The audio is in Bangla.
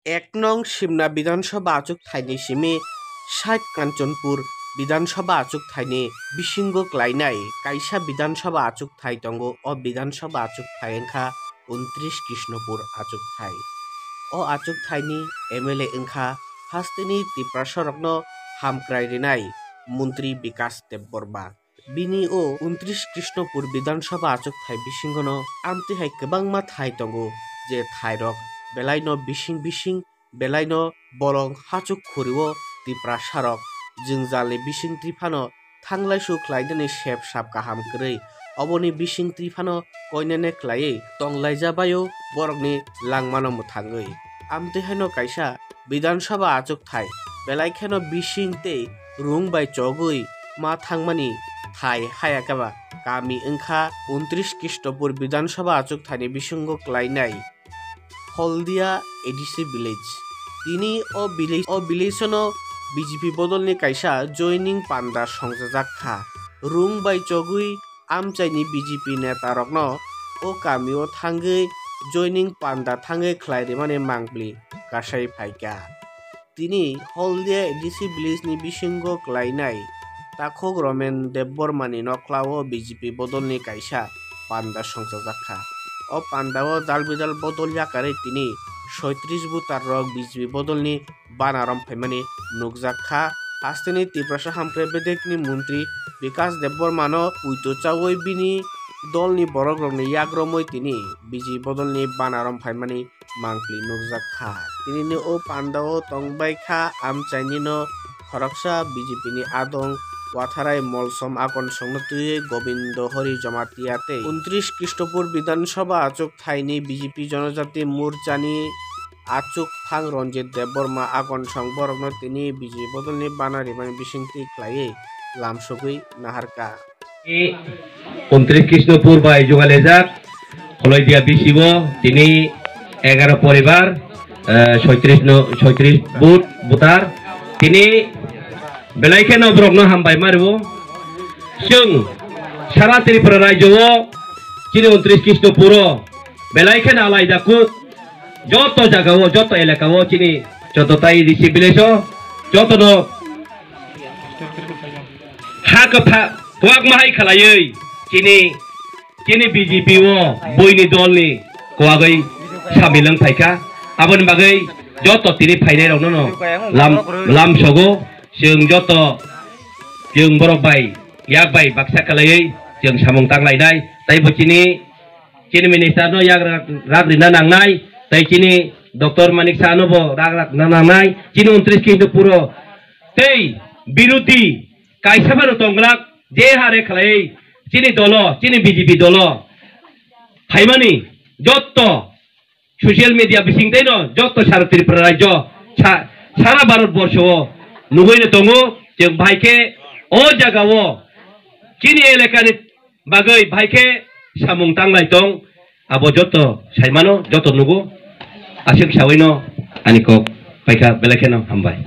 এক নং সিমনা বিধানসভা আচুক থাইনি সিমি 60 কাঞ্চনপুর বিধানসভা আচুক থাইনি বিশিঙ্গ ক্লাইনাই কাইসা বিধানসভা আচুক থাই তঙ্গো ও বিধানসভা আচুক থাই এংখা 29 কৃষ্ণপুর আচুক থাই ও আচুক থাইনি এমএলএ এংখা হাস্তিনি তিপ্রাসরকনো হামক্রাই রিনাই মন্ত্রী বিকাশ দেববর্মা বিনি ও 29 কৃষ্ণপুর বিধানসভা আচুক থাই বিশিঙ্গনো আমতিহাই গোबांमा থাই তঙ্গো যে থাইরক বেলাইনো বিশিং বেলাইনো বরং হাচুক খুরিও তিপ্রা সারক जों जाले बिसिं त्रिफानो थांलाय सुख्लायदनि सेब साब गाहाम गरै अबनि बिसिं त्रिफानो कयनेने ख्लायै तंलाय जाबायो बरकनि लांमानो मुथाङै आमतेहायनो कायसा विधानसभा आचुक थाय बेलायखेनो बिसिं ते रुं बाय चगै मा थांमानि थाय हायाकाबा गामि ओंखा 29 कृष्णपुर विधानसभा आचुक थायनि बिसिंगो क्लायनाय हलदिया एडिसि विलेज तिनि ओ विलेजनो বিজেপি বদলনি কাইসা জয়নিং পান্ডা সংজাজাখা রুং বাই চগুই আমচাইনি বিজেপি নেতা রগ্ন ও কামিও থাঙ্গৈ জয়নিং পান্ডা থাঙ্গৈ খ্লাইরে মানে মাংবলি কাসাই ফাইকা তিনি হলদিয়া এডিসি ভিলেজনি বিশিঙ্গ ক্লাইনাই তাখক রমেন দেববর্মানি নক্লাও বিজেপি বদলনি কাইসা পান্ডা সংজাজাখা ও পান্ডাও জাল বিদাল বদল জাকারে তিনি 37 বুতার রক বিজেপি বদলনি বানারম ফাইমানি নুকজাখা হাস্তিনি তিপ্রাসা হামক্রে বেদেকনি মন্ত্রী বিকাশ দেববর্মানো উইতো চাওই বিনি দলনি বরগ্রমনি ইয়াগ্রমই তিনি বিজেপি বদলনি বানারম ফাইমানি মাংপ্লি নুকজাখা তিনি ও পান্ডাও তংবাইখা আমচাইনিনো খরকসা বিজেপিনি আদং ওয়াথারাই মলসম আকন সংনতুয়ে গোবিন্দ হরি জমাতিয়াতে 29 কৃষ্ণপুর বিধানসভা আচুক থাইনি বিজেপি জনজাতি মোর্চানি আচুক ফাং রঞ্জিত দেববর্মা আগন সংবরগ্ন তিনি বিজেপি বদলনি বানারি মানে বিশিংতি খ্লাইয়ে লামসগুই নাহারকা 29 কৃষ্ণপুর বাই যোগালেজাক হলদিয়া বিশিব তিনি 11 পরিবার 36 বুতার তিনি बेलायखेनो ब्रग्न हामबाय मारिबो जों सारा त्रिपुरा राज्योआव चिनि 29 कृष्णपुर बेलायखेनो आलायदाखु जत जागाव जत एलेकाव चिनि जतताई डिसि विलेजो जतनो हाकफा गवाक माहाय खालायै चिनि बीजेपी ओ बयनि दलनि गवागै सामिलং फायखा आबोनि बागै जत तिनि फायनाय रावनो लाम सगो जों जत जों बरक बाय याक बाय बाक्सा खालायै जों सामं तांलायनाय ताइ बचिनि चिनि मिनिस्टार नो याक राग्रिना नांनाय ताइ चिनि डक्टर मानिक सानो बो राग्रिना नांनाय चिनि 29 कृष्णपुर तै बिरुति कायसाबार तंग्लाक जे हारे खालायै चिनि दल चिनि बीजेपी दल फाइमानि जत सोशल मीडिया बिसिंतैनो जत सारा त्रिपुरा राज्य सारा भारतबर्ष नुगैनो दङ जों भाइखे अ जागावो चिनि एलेकानि बागै भाइखे सामुं तांलाय दं आबो जत साइमानो जत नुगो आसिक सावैनो आनिको भाइखा बेलायखेनो हामबाय।